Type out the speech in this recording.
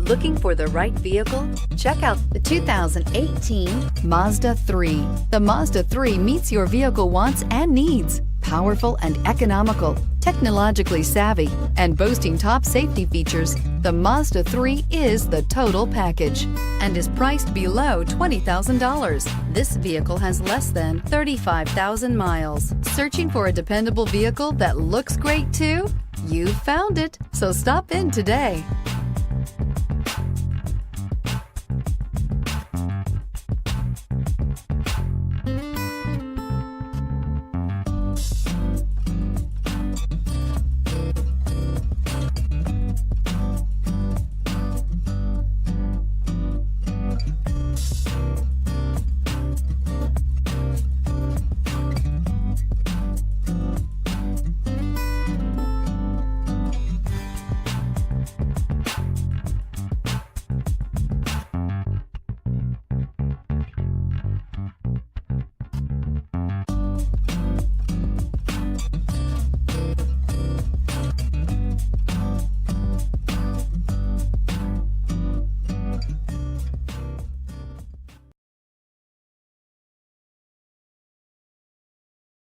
Looking for the right vehicle? Check out the 2018 Mazda 3. The Mazda 3 meets your vehicle wants and needs. Powerful and economical, technologically savvy, and boasting top safety features, the Mazda 3 is the total package and is priced below $20,000. This vehicle has less than 35,000 miles. Searching for a dependable vehicle that looks great too? You found it, so stop in today.